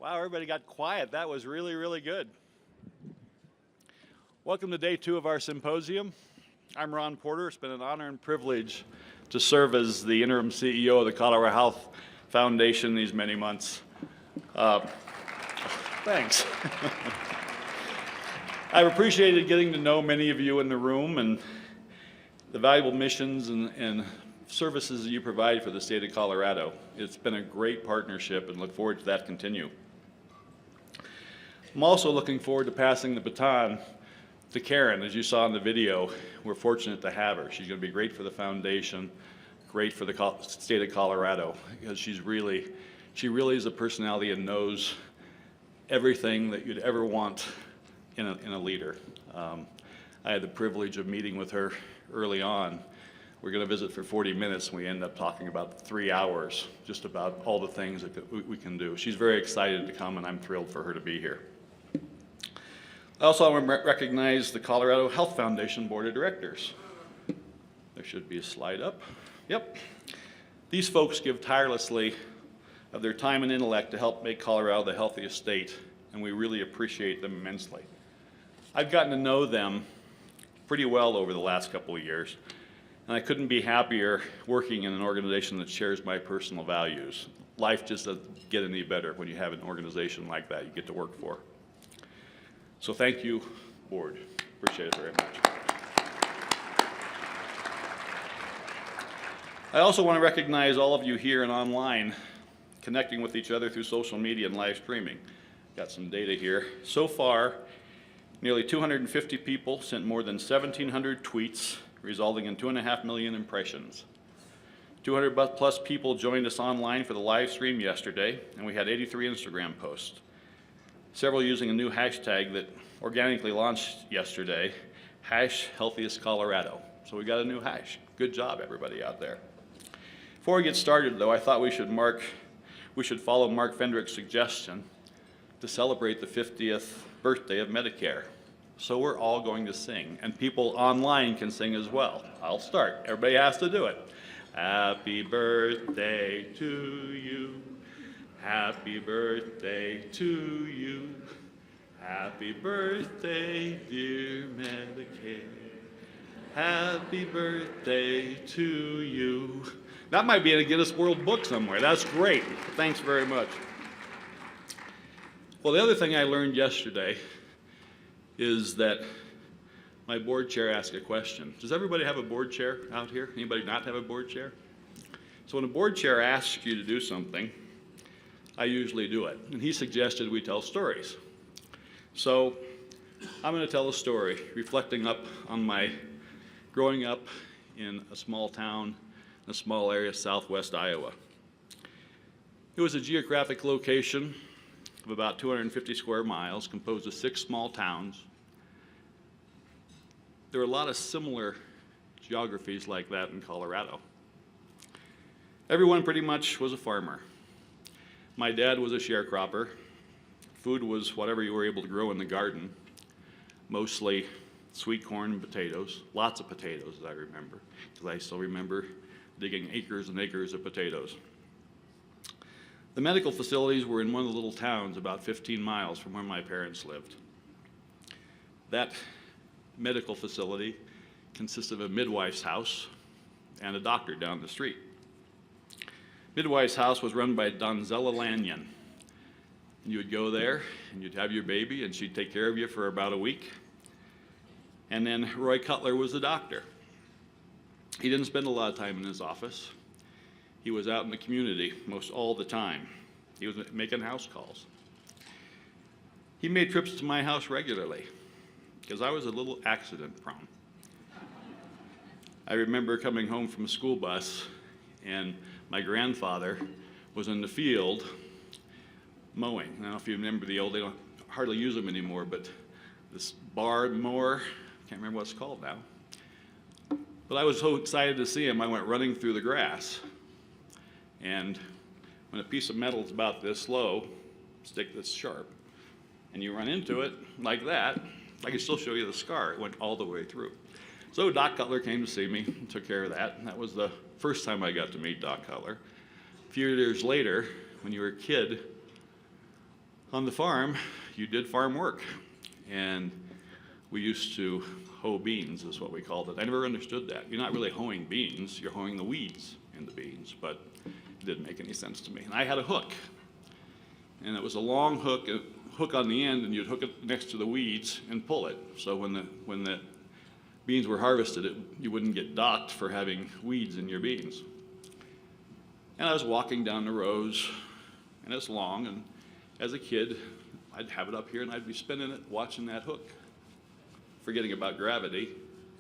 Wow, everybody got quiet. That was really, really good. Welcome to day 2 of our symposium. I'm Ron Porter. It's been an honor and privilege to serve as the interim CEO of the Colorado Health Foundation these many months. Thanks. I've appreciated getting to know many of you in the room and the valuable missions and services that you provide for the state of Colorado. It's been a great partnership and look forward to that continue. I'm also looking forward to passing the baton to Karen. As you saw in the video, we're fortunate to have her. She's going to be great for the foundation, great for the state of Colorado, because she really is a personality and knows everything that you'd ever want in a leader. I had the privilege of meeting with her early on. We're going to visit for 40 minutes, and we end up talking about 3 hours, just about all the things that we can do. She's very excited to come, and I'm thrilled for her to be here. I also want to recognize the Colorado Health Foundation Board of Directors. There should be a slide up. Yep. These folks give tirelessly of their time and intellect to help make Colorado the healthiest state, and we really appreciate them immensely. I've gotten to know them pretty well over the last couple of years, and I couldn't be happier working in an organization that shares my personal values. Life just doesn't get any better when you have an organization like that you get to work for. So thank you, board. Appreciate it very much. I also want to recognize all of you here and online connecting with each other through social media and live streaming. Got some data here. So far, nearly 250 people sent more than 1,700 tweets, resulting in 2.5 million impressions. 200 plus people joined us online for the live stream yesterday, and we had 83 Instagram posts. Several using a new hashtag that organically launched yesterday, #HealthiestColorado. So we got a new hash. Good job, everybody out there. Before we get started, though, I thought we should follow Mark Fendrick's suggestion to celebrate the 50th birthday of Medicare. So we're all going to sing, and people online can sing as well. I'll start. Everybody has to do it. Happy birthday to you. Happy birthday to you. Happy birthday, dear Medicare. Happy birthday to you. That might be in a Guinness World Book somewhere. That's great. Thanks very much. Well, the other thing I learned yesterday is that my board chair asked a question. Does everybody have a board chair out here? Anybody not have a board chair? So when a board chair asks you to do something, I usually do it. And he suggested we tell stories. So I'm going to tell a story reflecting up on my growing up in a small town in a small area of southwest Iowa. It was a geographic location of about 250 square miles, composed of 6 small towns. There were a lot of similar geographies like that in Colorado. Everyone pretty much was a farmer. My dad was a sharecropper. Food was whatever you were able to grow in the garden, mostly sweet corn and potatoes, lots of potatoes, as I remember, because I still remember digging acres and acres of potatoes. The medical facilities were in one of the little towns about 15 miles from where my parents lived. That medical facility consisted of a midwife's house and a doctor down the street. Midwife's house was run by Donzella Lanyon. You would go there and you'd have your baby and she'd take care of you for about a week. And then Roy Cutler was the doctor. He didn't spend a lot of time in his office. He was out in the community most all the time. He was making house calls. He made trips to my house regularly because I was a little accident prone. I remember coming home from a school bus and my grandfather was in the field mowing. I don't know if you remember the old, they don't hardly use them anymore, but this bar mower, can't remember what it's called now. But I was so excited to see him, I went running through the grass. And when a piece of metal is about this low, stick that's sharp, and you run into it like that, I can still show you the scar. It went all the way through. So Doc Cutler came to see me and took care of that. And that was the first time I got to meet Doc Cutler. A few years later, when you were a kid, On the farm, you did farm work, and we used to hoe beans, is what we called it. I never understood that. You're not really hoeing beans, you're hoeing the weeds in the beans, but it didn't make any sense to me. And I had a hook, and it was a long hook, on the end, and you'd hook it next to the weeds and pull it. So when the beans were harvested, you wouldn't get docked for having weeds in your beans. And I was walking down the rows, and it's long, and as a kid, I'd have it up here and I'd be spinning it, watching that hook, forgetting about gravity,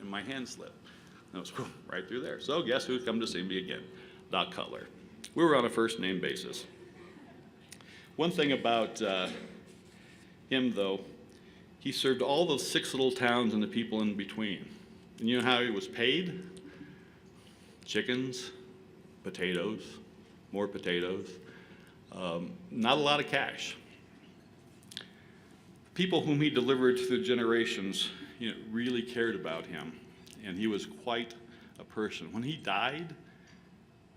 and my hand slipped. And it was right through there. So guess who'd come to see me again? Doc Cutler. We were on a first name basis. One thing about him, though, he served all those 6 little towns and the people in between. And you know how he was paid? Chickens, potatoes, more potatoes. Not a lot of cash. People whom he delivered through generations, really cared about him, and he was quite a person. When he died,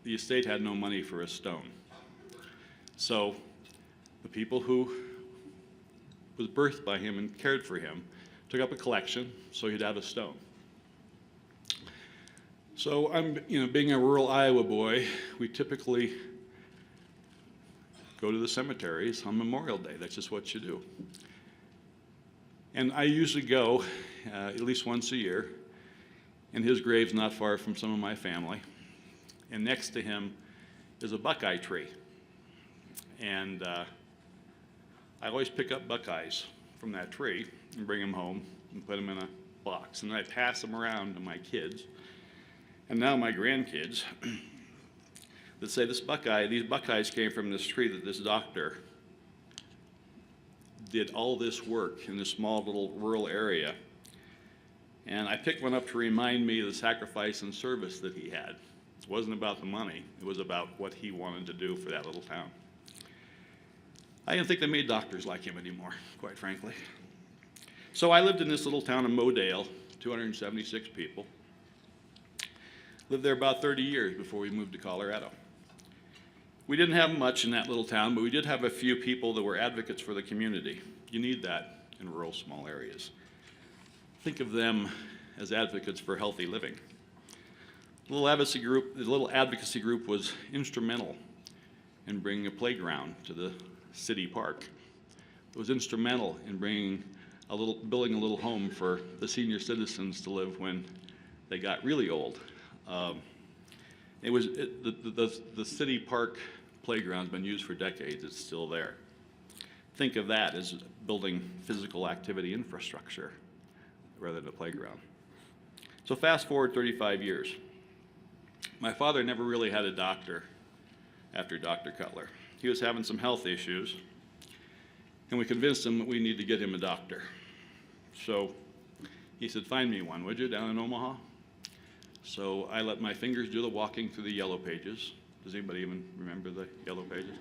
the estate had no money for a stone. So the people who was birthed by him and cared for him took up a collection so he'd have a stone. So being a rural Iowa boy, we typically go to the cemeteries on Memorial Day. That's just what you do. And I usually go at least once a year, and his grave's not far from some of my family. And next to him is a buckeye tree. And I always pick up buckeyes from that tree and bring them home and put them in a box. And I pass them around to my kids, and now my grandkids, that say these buckeyes came from this tree that this doctor did all this work in this small little rural area. And I picked one up to remind me of the sacrifice and service that he had. It wasn't about the money, it was about what he wanted to do for that little town. I didn't think they made doctors like him anymore, quite frankly. So I lived in this little town of Modale, 276 people. Lived there about 30 years before we moved to Colorado. We didn't have much in that little town, but we did have a few people that were advocates for the community. You need that in rural, small areas. Think of them as advocates for healthy living. The little advocacy group was instrumental in bringing a playground to the city park. It was instrumental in building a little home for the senior citizens to live when they got really old. The city park playground's been used for decades. It's still there. Think of that as building physical activity infrastructure rather than a playground. So fast forward 35 years. My father never really had a doctor after Dr. Cutler. He was having some health issues, and we convinced him that we need to get him a doctor. So he said, find me one, would you, down in Omaha? So I let my fingers do the walking through the yellow pages. Does anybody even remember the yellow pages?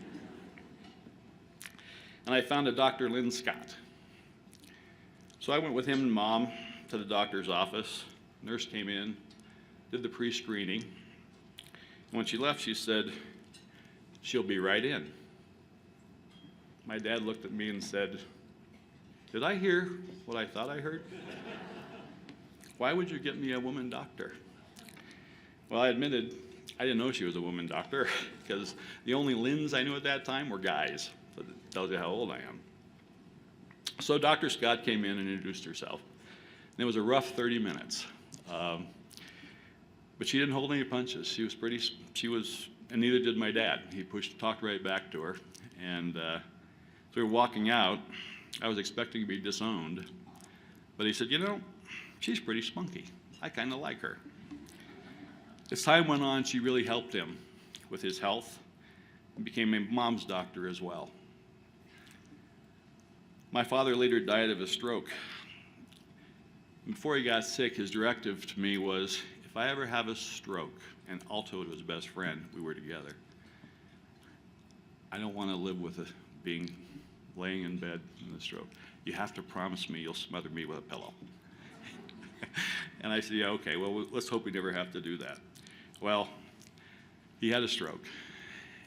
And I found a Dr. Lynn Scott. So I went with him and Mom to the doctor's office. Nurse came in, did the pre-screening. And when she left, she said, she'll be right in. My dad looked at me and said, did I hear what I thought I heard? Why would you get me a woman doctor? Well, I admitted I didn't know she was a woman doctor because the only Lynns I knew at that time were guys. So that tells you how old I am. So Dr. Scott came in and introduced herself. And it was a rough 30 minutes. But she didn't hold any punches. She was, and neither did my dad. He talked right back to her. And so we were walking out. I was expecting to be disowned. But he said, she's pretty spunky. I kind of like her. As time went on, she really helped him with his health and became my mom's doctor as well. My father later died of a stroke. Before he got sick, his directive to me was, if I ever have a stroke, and Alto was his best friend, we were together, I don't want to live with being laying in bed in the stroke. You have to promise me you'll smother me with a pillow. And I said, yeah, okay, well, let's hope we never have to do that. Well, he had a stroke,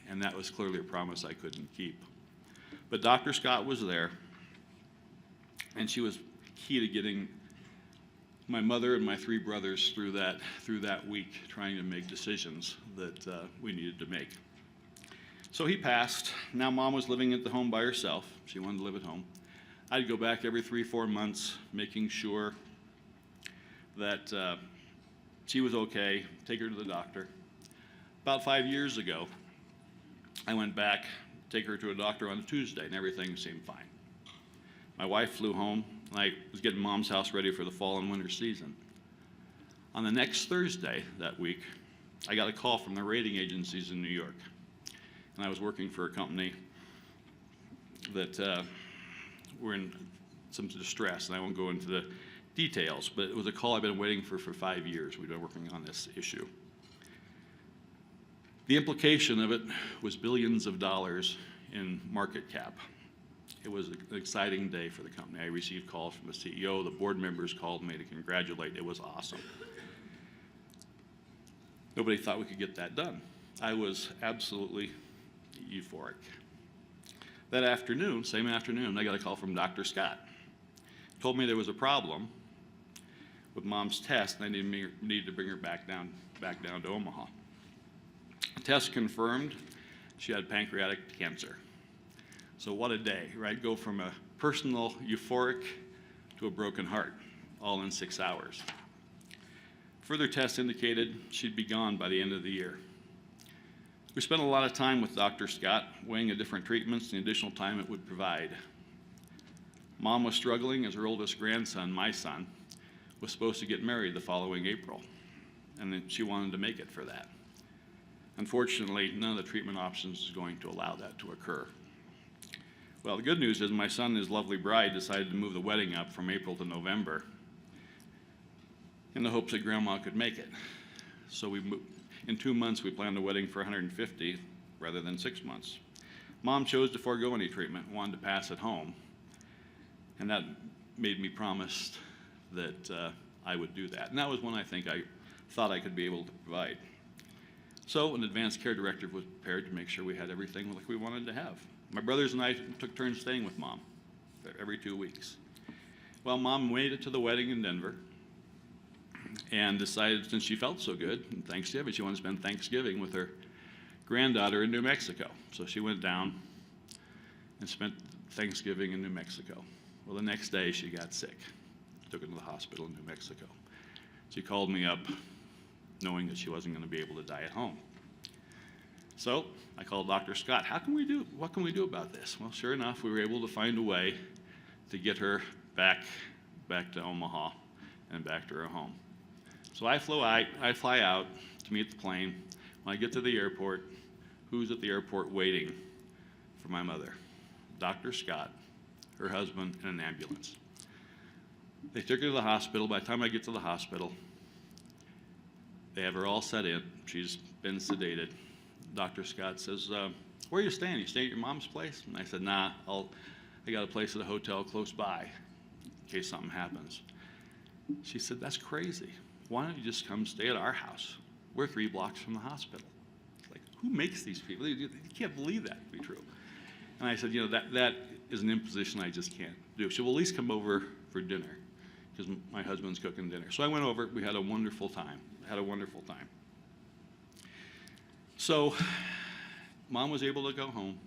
and that was clearly a promise I couldn't keep. But Dr. Scott was there, and she was key to getting my mother and my three brothers through that week, trying to make decisions that we needed to make. So he passed. Now Mom was living at the home by herself. She wanted to live at home. I'd go back every 3-4 months, making sure that she was okay, take her to the doctor. About 5 years ago, I went back, take her to a doctor on a Tuesday, and everything seemed fine. My wife flew home, and I was getting Mom's house ready for the fall and winter season. On the next Thursday that week, I got a call from the rating agencies in New York. And I was working for a company that were in some distress, and I won't go into the details, but it was a call I've been waiting for 5 years. We've been working on this issue. The implication of it was billions of dollars in market cap. It was an exciting day for the company. I received calls from the CEO, the board members called me to congratulate. It was awesome. Nobody thought we could get that done. I was absolutely euphoric. That afternoon, same afternoon, I got a call from Dr. Scott. Told me there was a problem with Mom's test, and I needed to bring her back down to Omaha. The test confirmed she had pancreatic cancer. So what a day, right? Go from a personal euphoric to a broken heart, all in 6 hours. Further tests indicated she'd be gone by the end of the year. We spent a lot of time with Dr. Scott, weighing the different treatments and the additional time it would provide. Mom was struggling as her oldest grandson, my son, was supposed to get married the following April, and then she wanted to make it for that. Unfortunately, none of the treatment options is going to allow that to occur. Well, the good news is my son and his lovely bride decided to move the wedding up from April to November in the hopes that Grandma could make it. So in 2 months, we planned the wedding for 150 rather than 6 months. Mom chose to forego any treatment, wanted to pass at home, and that made me promise that I would do that. And that was one I thought I could be able to provide. So an advanced care directive was prepared to make sure we had everything like we wanted to have. My brothers and I took turns staying with Mom every 2 weeks. Well, Mom made it to the wedding in Denver and decided, since she felt so good in Thanksgiving, she wanted to spend Thanksgiving with her granddaughter in New Mexico. So she went down and spent Thanksgiving in New Mexico. Well, the next day she got sick. Took her to the hospital in New Mexico. She called me up knowing that she wasn't going to be able to die at home. So I called Dr. Scott. What can we do about this? Well, sure enough, we were able to find a way to get her back to Omaha and back to her home. So I fly out to meet the plane. When I get to the airport, who's at the airport waiting for my mother? Dr. Scott, her husband, and an ambulance. They took her to the hospital. By the time I get to the hospital, they have her all set in. She's been sedated. Dr. Scott says, where are you staying? You staying at your mom's place? And I said, nah, I got a place at a hotel close by in case something happens. She said, that's crazy. Why don't you just come stay at our house? We're 3 blocks from the hospital. Like, who makes these people? You can't believe that to be true. And I said, that is an imposition I just can't do. She will at least come over for dinner because my husband's cooking dinner. So I went over. We had a wonderful time. So Mom was able to go home,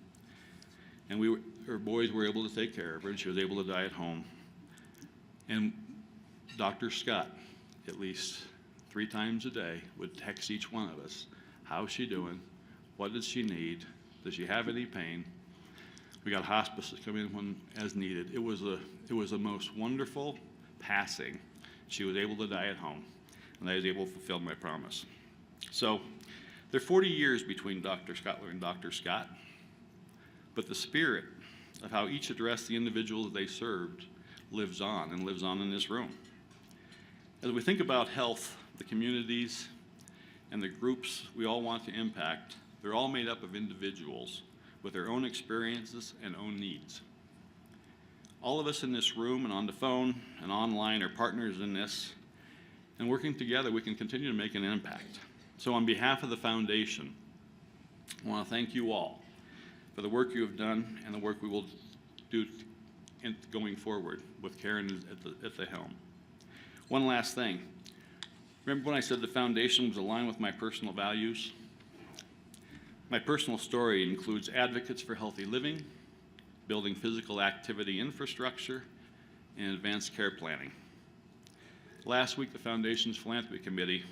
and her boys were able to take care of her, and she was able to die at home. And Dr. Scott, at least 3 times a day, would text each one of us, how's she doing? What does she need? Does she have any pain? We got hospice to come in as needed. It was the most wonderful passing. She was able to die at home, and I was able to fulfill my promise. So there are 40 years between Dr. Scottler and Dr. Scott, but the spirit of how each addressed the individuals they served lives on in this room. As we think about health, the communities, and the groups we all want to impact, they're all made up of individuals with their own experiences and own needs. All of us in this room and on the phone and online are partners in this, and working together we can continue to make an impact. So on behalf of the foundation, I want to thank you all for the work you have done and the work we will do going forward with Karen at the helm. One last thing. Remember when I said the foundation was aligned with my personal values? My personal story includes advocates for healthy living, building physical activity infrastructure, and advanced care planning. Last week, the Foundation's Philanthropy Committee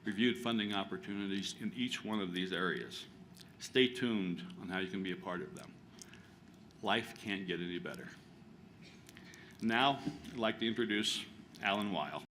reviewed funding opportunities in each one of these areas. Stay tuned on how you can be a part of them. Life can't get any better. Now, I'd like to introduce Alan Weil.